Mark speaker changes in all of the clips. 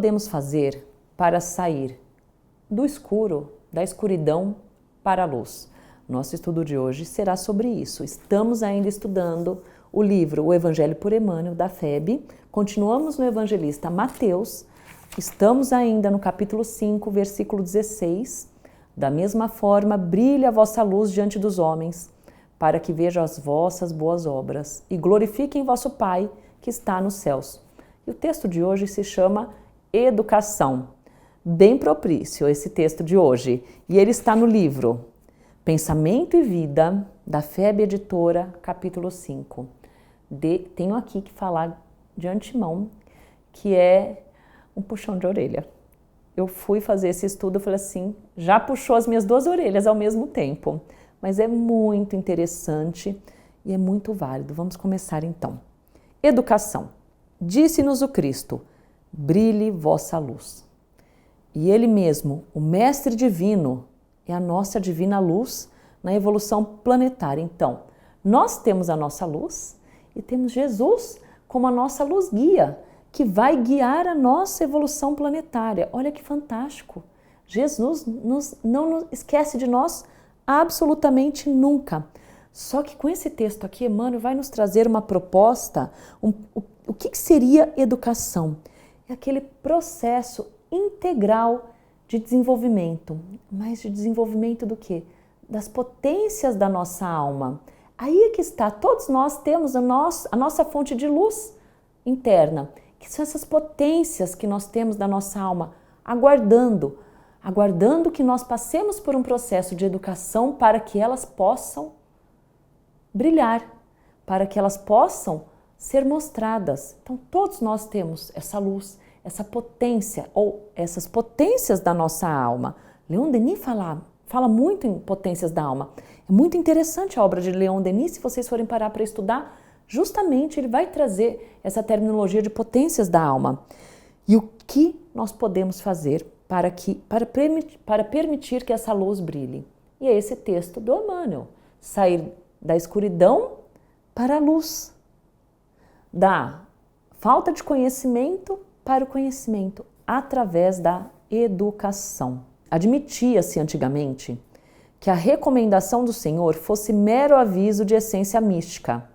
Speaker 1: podemos fazer para sair do escuro, da escuridão para a luz? Nosso estudo de hoje será sobre isso. Estamos ainda estudando o livro O Evangelho por Emmanuel, da FEB. Continuamos no evangelista Mateus. Estamos ainda no capítulo 5, versículo 16. Da mesma forma, brilhe a vossa luz diante dos homens, para que vejam as vossas boas obras e glorifiquem vosso Pai que está nos céus. E o texto de hoje se chama Educação. Bem propício esse texto de hoje. E ele está no livro Pensamento e Vida, da FEB Editora, capítulo 5. Tenho aqui que falar de antemão que é um puxão de orelha. Eu fui fazer esse estudo, eu falei assim, já puxou as minhas duas orelhas ao mesmo tempo. Mas é muito interessante e é muito válido. Vamos começar então. Educação. Disse-nos o Cristo, brilhe vossa luz. E Ele mesmo, o Mestre Divino, é a nossa divina luz na evolução planetária. Então, nós temos a nossa luz e temos Jesus como a nossa luz guia, que vai guiar a nossa evolução planetária. Olha que fantástico! Jesus não esquece de nós absolutamente nunca. Só que com esse texto aqui, Emmanuel vai nos trazer uma proposta. O que seria educação? É aquele processo integral de desenvolvimento. Mas de desenvolvimento do quê? Das potências da nossa alma. Aí é que está, todos nós temos a nossa fonte de luz interna, que são essas potências que nós temos da nossa alma, aguardando que nós passemos por um processo de educação para que elas possam brilhar, para que elas possam ser mostradas. Então todos nós temos essa luz, essa potência, ou essas potências da nossa alma. Leon Denis fala muito em potências da alma. É muito interessante a obra de Leon Denis, se vocês forem parar para estudar, justamente ele vai trazer essa terminologia de potências da alma. E o que nós podemos fazer para permitir que essa luz brilhe? E é esse texto do Emmanuel. Sair da escuridão para a luz. Da falta de conhecimento para o conhecimento, através da educação. Admitia-se antigamente que a recomendação do Senhor fosse mero aviso de essência mística,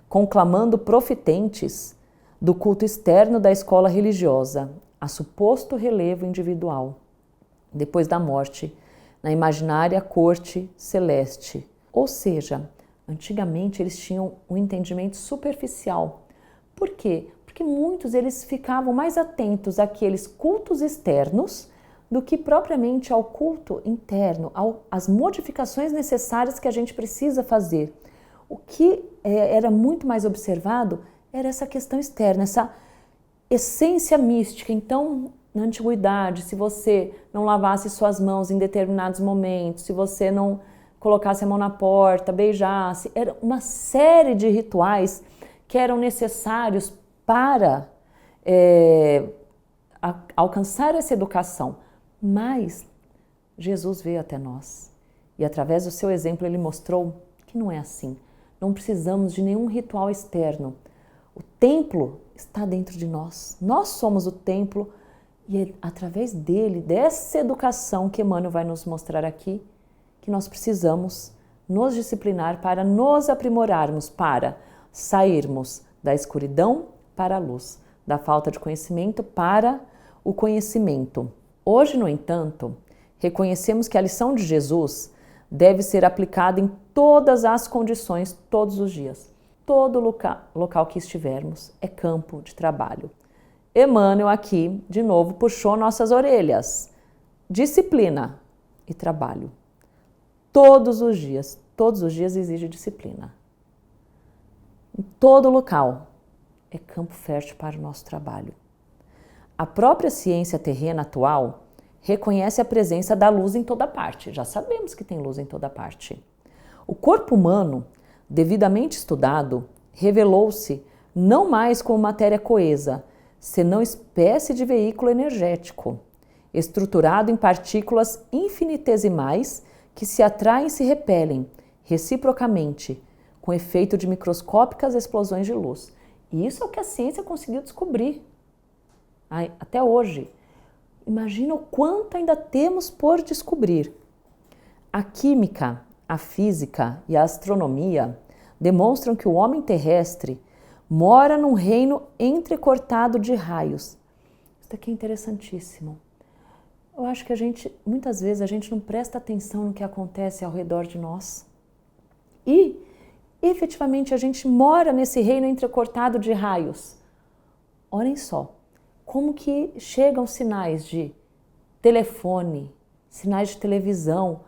Speaker 1: conclamando profitentes do culto externo da escola religiosa, a suposto relevo individual, depois da morte, na imaginária corte celeste. Ou seja, antigamente eles tinham um entendimento superficial. Por quê? Porque muitos eles ficavam mais atentos àqueles cultos externos do que propriamente ao culto interno, às modificações necessárias que a gente precisa fazer. O que era muito mais observado era essa questão externa, essa essência mística. Então, na antiguidade, se você não lavasse suas mãos em determinados momentos, se você não colocasse a mão na porta, beijasse, era uma série de rituais que eram necessários para alcançar essa educação. Mas Jesus veio até nós e através do seu exemplo ele mostrou que não é assim. Não precisamos de nenhum ritual externo. O templo está dentro de nós. Nós somos o templo e é através dele, dessa educação que Emmanuel vai nos mostrar aqui, que nós precisamos nos disciplinar para nos aprimorarmos, para sairmos da escuridão para a luz, da falta de conhecimento para o conhecimento. Hoje, no entanto, reconhecemos que a lição de Jesus deve ser aplicada em todas as condições, todos os dias. Todo local que estivermos é campo de trabalho. Emmanuel aqui, de novo, puxou nossas orelhas. Disciplina e trabalho. Todos os dias exige disciplina. Em todo local é campo fértil para o nosso trabalho. A própria ciência terrena atual reconhece a presença da luz em toda parte. Já sabemos que tem luz em toda parte. O corpo humano, devidamente estudado, revelou-se não mais como matéria coesa, senão espécie de veículo energético, estruturado em partículas infinitesimais que se atraem e se repelem reciprocamente, com efeito de microscópicas explosões de luz. E isso é o que a ciência conseguiu descobrir até hoje. Imagina o quanto ainda temos por descobrir. A química, a física e a astronomia demonstram que o homem terrestre mora num reino entrecortado de raios. Isso aqui é interessantíssimo. Eu acho que muitas vezes a gente não presta atenção no que acontece ao redor de nós. E, efetivamente, a gente mora nesse reino entrecortado de raios. Olhem só, como que chegam sinais de telefone, sinais de televisão,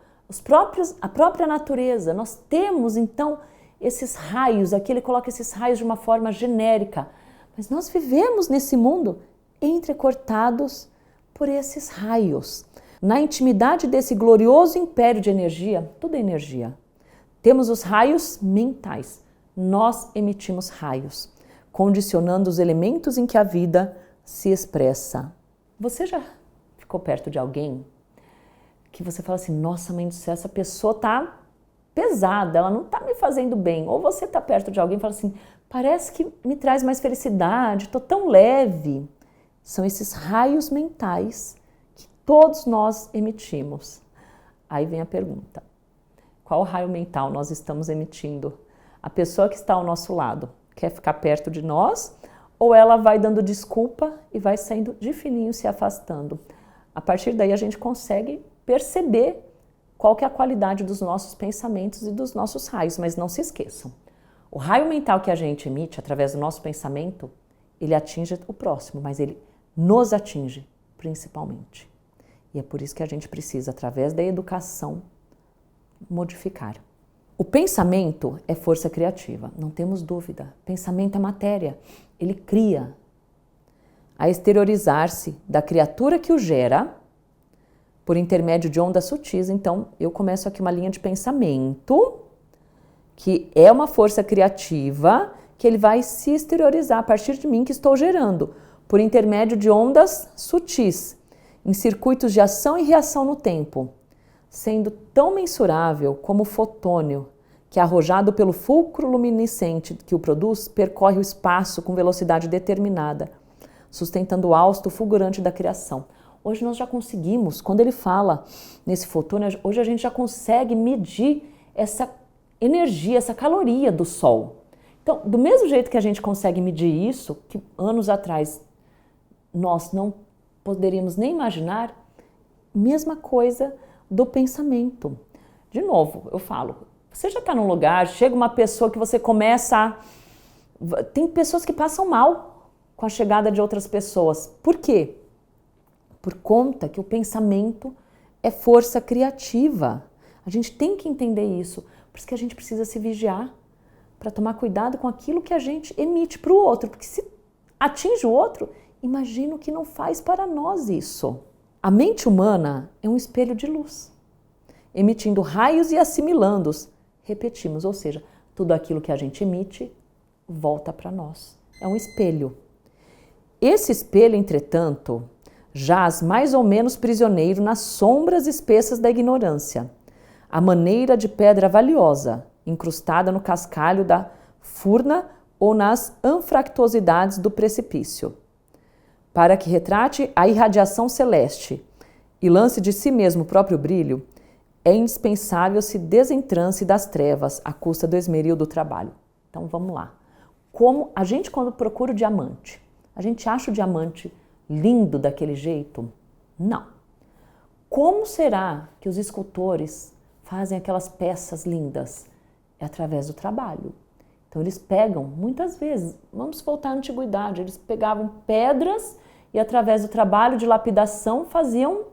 Speaker 1: a própria natureza. Nós temos, então, esses raios, aqui ele coloca esses raios de uma forma genérica, mas nós vivemos nesse mundo entrecortados por esses raios. Na intimidade desse glorioso império de energia, tudo é energia, temos os raios mentais. Nós emitimos raios, condicionando os elementos em que a vida se expressa. Você já ficou perto de alguém que você fala assim, nossa mãe do céu, essa pessoa tá pesada, ela não tá me fazendo bem. Ou você tá perto de alguém e fala assim, parece que me traz mais felicidade, tô tão leve. São esses raios mentais que todos nós emitimos. Aí vem a pergunta, qual raio mental nós estamos emitindo? A pessoa que está ao nosso lado quer ficar perto de nós ou ela vai dando desculpa e vai saindo de fininho, se afastando? A partir daí a gente consegue perceber qual que é a qualidade dos nossos pensamentos e dos nossos raios, mas não se esqueçam. O raio mental que a gente emite através do nosso pensamento, ele atinge o próximo, mas ele nos atinge principalmente. E é por isso que a gente precisa, através da educação, modificar. O pensamento é força criativa, não temos dúvida. Pensamento é matéria, ele cria. A exteriorizar-se da criatura que o gera, por intermédio de ondas sutis. Então, eu começo aqui uma linha de pensamento, que é uma força criativa, que ele vai se exteriorizar a partir de mim que estou gerando, por intermédio de ondas sutis, em circuitos de ação e reação no tempo, sendo tão mensurável como o fotônio, que arrojado pelo fulcro luminescente que o produz, percorre o espaço com velocidade determinada, sustentando o hausto fulgurante da criação. Hoje nós já conseguimos, quando ele fala nesse fotônio, hoje a gente já consegue medir essa energia, essa caloria do Sol. Então, do mesmo jeito que a gente consegue medir isso, que anos atrás nós não poderíamos nem imaginar, mesma coisa do pensamento. De novo, eu falo, você já está num lugar, chega uma pessoa que você começa a... Tem pessoas que passam mal com a chegada de outras pessoas. Por quê? Por conta que o pensamento é força criativa. A gente tem que entender isso. Por isso que a gente precisa se vigiar para tomar cuidado com aquilo que a gente emite para o outro. Porque se atinge o outro, imagina o que não faz para nós isso. A mente humana é um espelho de luz, emitindo raios e assimilando-os. Repetimos, ou seja, tudo aquilo que a gente emite volta para nós. É um espelho. Esse espelho, entretanto, jaz mais ou menos prisioneiro nas sombras espessas da ignorância, à maneira de pedra valiosa, incrustada no cascalho da furna ou nas anfractuosidades do precipício. Para que retrate a irradiação celeste e lance de si mesmo o próprio brilho, é indispensável se desentrance das trevas à custa do esmeril do trabalho. Então vamos lá. Como a gente, quando procura o diamante, a gente acha o diamante lindo daquele jeito? Não. Como será que os escultores fazem aquelas peças lindas? É através do trabalho. Então eles pegam, muitas vezes, vamos voltar à antiguidade, eles pegavam pedras e através do trabalho de lapidação faziam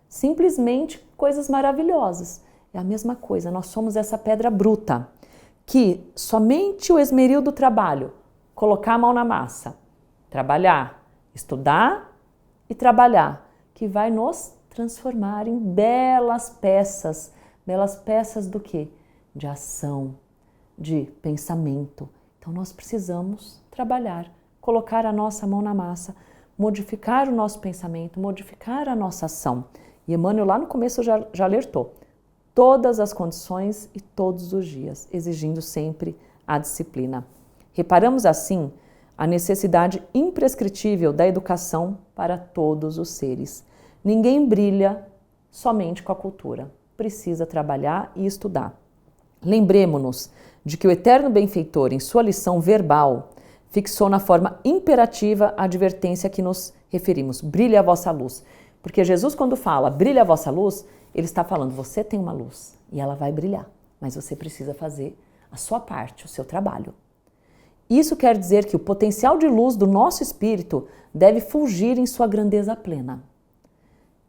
Speaker 1: simplesmente coisas maravilhosas. É a mesma coisa, nós somos essa pedra bruta, que somente o esmeril do trabalho, colocar a mão na massa, trabalhar, estudar e trabalhar, que vai nos transformar em belas peças do quê? De ação, de pensamento. Então nós precisamos trabalhar, colocar a nossa mão na massa, modificar o nosso pensamento, modificar a nossa ação. E Emmanuel lá no começo já alertou, todas as condições e todos os dias, exigindo sempre a disciplina. Reparamos assim a necessidade imprescritível da educação para todos os seres. Ninguém brilha somente com a cultura. Precisa trabalhar e estudar. Lembremos-nos de que o eterno benfeitor, em sua lição verbal, fixou na forma imperativa a advertência a que nos referimos. Brilhe a vossa luz. Porque Jesus, quando fala brilhe a vossa luz, ele está falando, você tem uma luz e ela vai brilhar, mas você precisa fazer a sua parte, o seu trabalho. Isso quer dizer que o potencial de luz do nosso espírito deve fulgir em sua grandeza plena.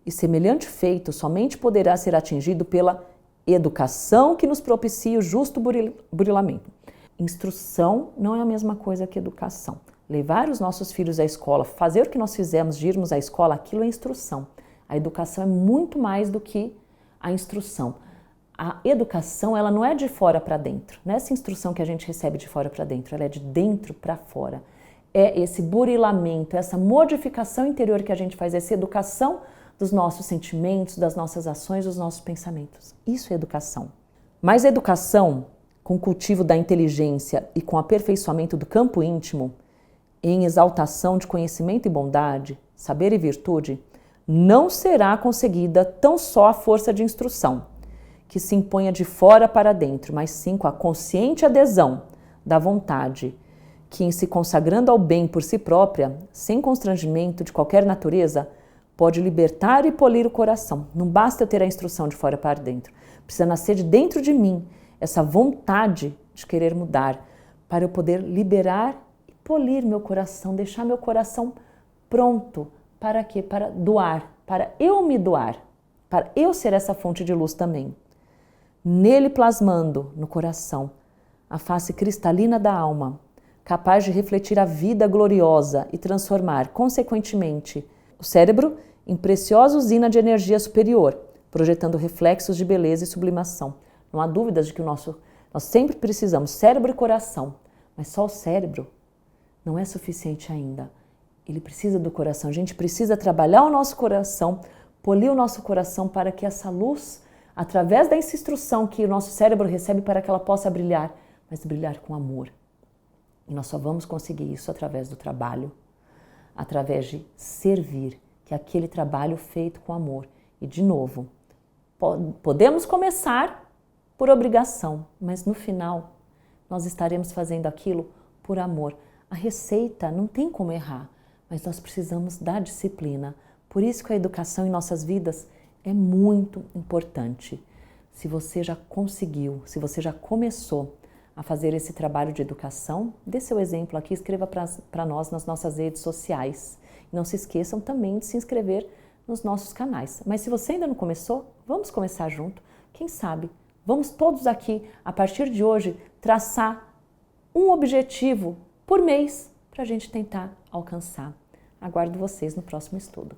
Speaker 1: E semelhante feito somente poderá ser atingido pela educação que nos propicia o justo burilamento. Instrução não é a mesma coisa que educação. Levar os nossos filhos à escola, fazer o que nós fizemos de irmos à escola, aquilo é instrução. A educação é muito mais do que a instrução. A educação, ela não é de fora para dentro. Não é essa instrução que a gente recebe de fora para dentro, ela é de dentro para fora. É esse burilamento, essa modificação interior que a gente faz, essa educação dos nossos sentimentos, das nossas ações, dos nossos pensamentos. Isso é educação. Mas a educação, com o cultivo da inteligência e com o aperfeiçoamento do campo íntimo, em exaltação de conhecimento e bondade, saber e virtude, não será conseguida tão só à força de instrução, que se imponha de fora para dentro, mas sim com a consciente adesão da vontade, que em se consagrando ao bem por si própria, sem constrangimento de qualquer natureza, pode libertar e polir o coração. Não basta eu ter a instrução de fora para dentro, precisa nascer de dentro de mim essa vontade de querer mudar, para eu poder liberar e polir meu coração, deixar meu coração pronto. Para quê? Para doar, para eu me doar, para eu ser essa fonte de luz também. Nele plasmando no coração a face cristalina da alma, capaz de refletir a vida gloriosa e transformar, consequentemente, o cérebro em preciosa usina de energia superior, projetando reflexos de beleza e sublimação. Não há dúvidas de que nós sempre precisamos cérebro e coração, mas só o cérebro não é suficiente ainda. Ele precisa do coração. A gente precisa trabalhar o nosso coração, polir o nosso coração para que essa luz, através dessa instrução que o nosso cérebro recebe, para que ela possa brilhar, mas brilhar com amor. E nós só vamos conseguir isso através do trabalho, através de servir, que é aquele trabalho feito com amor. E, de novo, podemos começar por obrigação, mas no final nós estaremos fazendo aquilo por amor. A receita não tem como errar, mas nós precisamos da disciplina. Por isso que a educação em nossas vidas é muito importante. Se você já conseguiu, se você já começou a fazer esse trabalho de educação, dê seu exemplo aqui, escreva para nós nas nossas redes sociais. E não se esqueçam também de se inscrever nos nossos canais. Mas se você ainda não começou, vamos começar junto. Quem sabe, vamos todos aqui, a partir de hoje, traçar um objetivo por mês para a gente tentar alcançar. Aguardo vocês no próximo estudo.